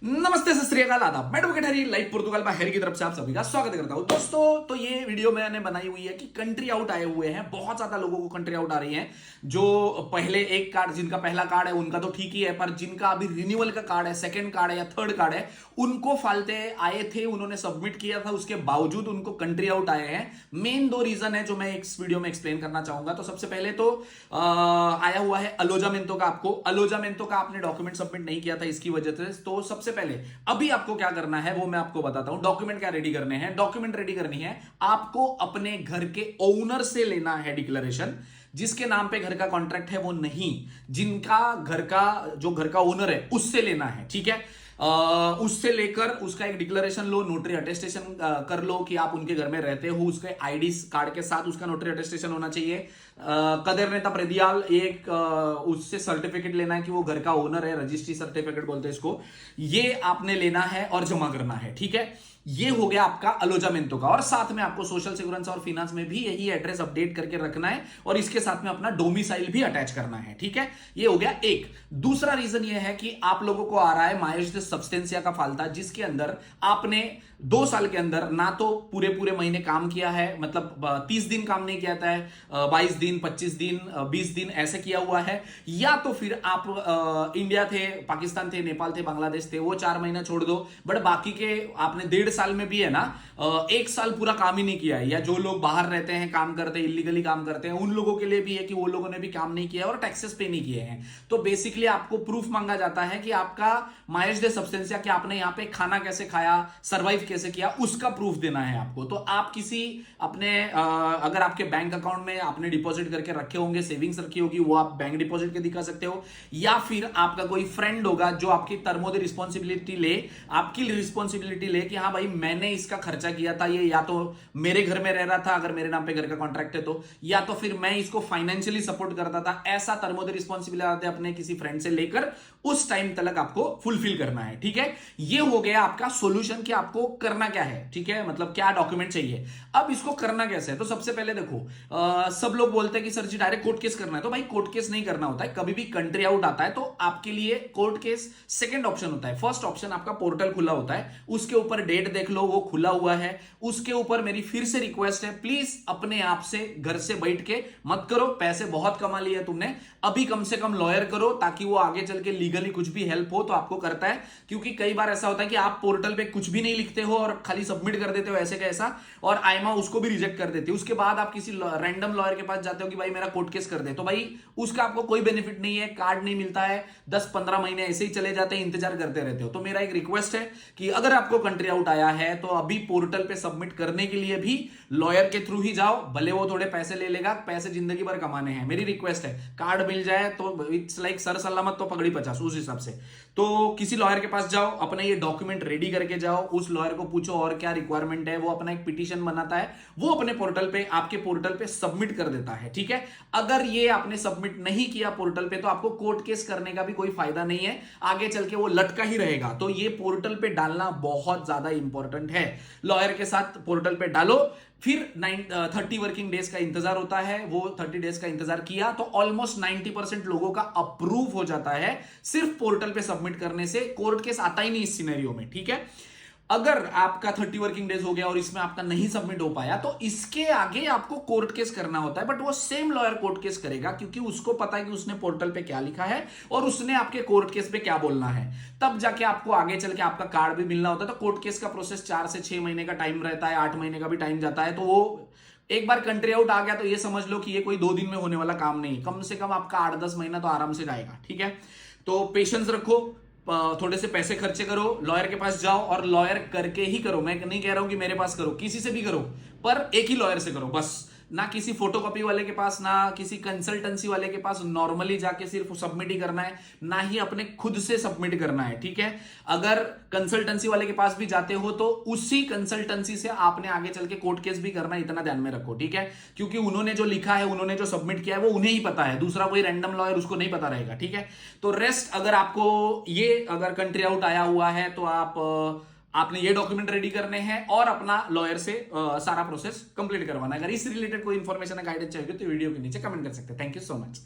नमस्ते सत श्री अकाल आदाब। मैं एडवोकेट हरी लाइव पुर्तगाल में हरी की तरफ से आप सभी का स्वागत करता हूं। दोस्तों तो ये वीडियो मैंने बनाई हुई है कि कंट्री आउट आए हुए हैं, बहुत ज्यादा लोगों को कंट्री आउट आ रही है। जो पहले एक कार्ड, जिनका पहला कार्ड है उनका तो ठीक ही है, पर जिनका अभी रिन्यूअल का कार्ड है, सेकंड कार्ड है या थर्ड कार्ड है, उनको फालते आए थे, उन्होंने सबमिट किया था, उसके बावजूद उनको कंट्री आउट आए हैं। मेन दो रीजन है जो मैं इस वीडियो में एक्सप्लेन करना चाहूंगा। तो सबसे पहले तो आया हुआ है अलोजामेंतो का। आपको अलोजामेंतो का आपने डॉक्यूमेंट सबमिट नहीं किया था, इसकी वजह से। तो सबसे पहले अभी आपको क्या करना है वो मैं आपको बताता हूं। डॉक्यूमेंट क्या रेडी करने हैं? डॉक्यूमेंट रेडी करनी है आपको अपने घर के ओनर से लेना है डिक्लेरेशन। जिसके नाम पे घर का कॉन्ट्रैक्ट है वो नहीं, जिनका घर का जो घर का ओनर है उससे लेना है, ठीक है। उससे लेकर उसका एक डिक्लेरेशन लो, नोटरी अटेस्टेशन कर लो कि आप उनके घर में रहते हो। उसके आईडी कार्ड के साथ उसका नोटरी अटेस्टेशन होना चाहिए। कदर नेता प्रदियाल एक उससे सर्टिफिकेट लेना है कि वो घर का ओनर है, रजिस्ट्री सर्टिफिकेट बोलते हैं इसको। ये आपने लेना है और जमा करना है, ठीक है। ये हो गया आपका अलोजामेंतो का। और साथ में आपको सोशल सिक्योरेंस और फाइनेंस में भी यही एड्रेस अपडेट करके रखना है और इसके साथ में अपना डोमिसाइल भी अटैच करना है, ठीक है। ये हो गया एक। दूसरा रीजन ये है कि आप लोगों को आ रहा है माइज सब्सटेंसिया का फाल्ता, जिसके अंदर आपने 2 साल के अंदर ना तो पूरे पूरे महीने काम किया है, मतलब 30 दिन काम नहीं किया था, 22 दिन, 25 दिन, 20 दिन ऐसे किया हुआ है, या तो फिर आप इंडिया थे, पाकिस्तान थे, नेपाल थे, बांग्लादेश थे, वो 4 महीना छोड़ दो। बट बाकी के आपने 1.5 साल में भी है ना 1 साल पूरा काम ही नहीं किया है, या जो लोग बाहर रहते हैं, काम करते हैं, इलीगली काम करते हैं, उन लोगों के लिए भी है कि वो लोगों ने भी काम नहीं किया और टैक्सेस पे नहीं किए हैं। तो बेसिकली आपको प्रूफ मांगा जाता है कि आपका माइज डे सब्सटेंसिया, कि आपने यहां पे खाना कैसे खाया, सर्वाइव कैसे किया, उसका प्रूफ देना है आपको। तो आप किसी अपने अगर आपके बैंक अकाउंट में आपने डिपॉजिट करके रखे होंगे, सेविंग्स रखी होगी, वो आप बैंक डिपॉजिट के दिखा सकते हो। या फिर आपका कोई फ्रेंड होगा जो आपकी तरमोदे रिस्पॉन्सिबिलिटी ले, आपकी रिस्पॉन्सिबिलिटी ले कि हाँ भाई मैंने इसका खर्चा किया था, ये या तो मेरे घर में रह रहा था अगर मेरे नाम पे घर का कॉन्ट्रैक्ट है तो, या तो फिर मैं इसको फाइनेंशियली सपोर्ट करता था, ऐसा तरमोदे रिस्पॉन्सिबिलिटी अपने किसी फ्रेंड से लेकर उस टाइम तक आपको फुलफिल करना है, ठीक है। ये हो गया आपका सोल्यूशन कि आपको करना क्या है, ठीक है, मतलब क्या डॉक्यूमेंट चाहिए। अब इसको करना कैसे है? तो सबसे पहले देखो, सब लोग बोलते हैं कि सर जी डायरेक्ट कोर्ट केस करना है। तो भाई कोर्ट केस नहीं करना होता है। कभी भी कंट्री आउट आता है तो आपके लिए कोर्ट केस सेकंड ऑप्शन होता है। फर्स्ट ऑप्शन आपका पोर्टल खुला होता है, उसके ऊपर डेट देख लो, वो खुला हुआ है। उसके ऊपर मेरी फिर से रिक्वेस्ट है, प्लीज अपने आप से घर से बैठ के मत करो। पैसे बहुत कमा लिए तुमने, अभी कम से कम लॉयर करो ताकि वो आगे चल के लीगली कुछ भी हेल्प हो तो आपको करता है। क्योंकि कई बार ऐसा होता है कि आप पोर्टल पे कुछ भी नहीं लिखते हो और खाली सबमिट कर देते हो ऐसे कैसा, और आईमा उसको भी रिजेक्ट कर देती है। उसके बाद आप किसी रैंडम लॉयर के पास जाते हो कि भाई मेरा कोर्ट केस कर दे, तो भाई उसका आपको कोई बेनिफिट नहीं है, कार्ड नहीं मिलता है, 10-15 महीने ऐसे ही चले जाते हैं, इंतजार करते रहते हो। तो मेरा एक रिक्वेस्ट है कि अगर आपको कंट्री आउट आया है तो अभी पोर्टल पे सबमिट करने के लिए भी लॉयर के थ्रू ही जाओ, भले वो थोड़े पैसे ले लेगा, पैसे जिंदगी भर कमाने हैं। मेरी रिक्वेस्ट है, कार्ड मिल जाए तो इट्स लाइक सर सलामत तो पगड़ी 50, उस हिसाब से। तो किसी लॉयर के पास जाओ, अपना ये डॉक्यूमेंट रेडी करके जाओ, उस लॉयर को पूछो और क्या रिक्वायरमेंट है, वो अपना एक पिटीशन बनाता है, वो अपने पोर्टल पे, आपके पोर्टल पे सबमिट कर देता है, ठीक है। अगर ये आपने सबमिट नहीं किया पोर्टल पे तो आपको कोर्ट केस करने का भी कोई फायदा नहीं है, आगे चल के वो लटका ही रहेगा। तो ये पोर्टल पे डालना बहुत ज्यादा इंपॉर्टेंट है। लॉयर के साथ पोर्टल पे डालो, फिर 30 वर्किंग डेज का इंतजार होता है। वो 30 डेज का इंतजार किया तो ऑलमोस्ट 90% लोगों का अप्रूव हो जाता है सिर्फ पोर्टल पे सबमिट करने से। कोर्ट केस आता ही नहीं इस सिनेरियो में, ठीक है। अगर आपका 30 वर्किंग डेज हो गया और इसमें आपका नहीं सबमिट हो पाया तो इसके आगे आपको कोर्ट केस करना होता है। बट वो सेम लॉयर कोर्ट केस करेगा क्योंकि उसको पता है कि उसने पोर्टल पे क्या लिखा है और उसने आपके कोर्ट केस पे क्या बोलना है। तब जाके आपको आगे चल के आपका कार्ड भी मिलना होता है। तो कोर्ट केस का प्रोसेस 4 से 6 महीने का टाइम रहता है, 8 महीने का भी टाइम जाता है। तो वो एक बार कंट्री आउट आ गया तो ये समझ लो कि ये कोई 2 दिन में होने वाला काम नहीं, कम से कम आपका 8-10 महीना तो आराम से जाएगा, ठीक है। तो पेशेंस रखो, थोड़े से पैसे खर्चे करो, लॉयर के पास जाओ और लॉयर करके ही करो। मैं नहीं कह रहा हूं कि मेरे पास करो, किसी से भी करो, पर एक ही लॉयर से करो बस। ना किसी फोटोकॉपी वाले के पास, ना किसी कंसल्टेंसी वाले के पास नॉर्मली जाके सिर्फ सबमिट ही करना है, ना ही अपने खुद से सबमिट करना है, ठीक है। अगर कंसल्टेंसी वाले के पास भी जाते हो तो उसी कंसल्टेंसी से आपने आगे चल के कोर्ट केस भी करना है, इतना ध्यान में रखो, ठीक है। क्योंकि उन्होंने जो लिखा है, उन्होंने जो सबमिट किया है वो उन्हें ही पता है, दूसरा कोई रैंडम लॉयर उसको नहीं पता रहेगा, ठीक है। तो रेस्ट, अगर आपको ये अगर कंट्री आउट आया हुआ है तो आपने ये डॉक्यूमेंट रेडी करने हैं और अपना लॉयर से सारा प्रोसेस कंप्लीट करवाना है। अगर इस रिलेटेड कोई इंफॉर्मेशन गाइडेंस चाहिए तो वीडियो के नीचे कमेंट कर सकते हैं। Thank you so much.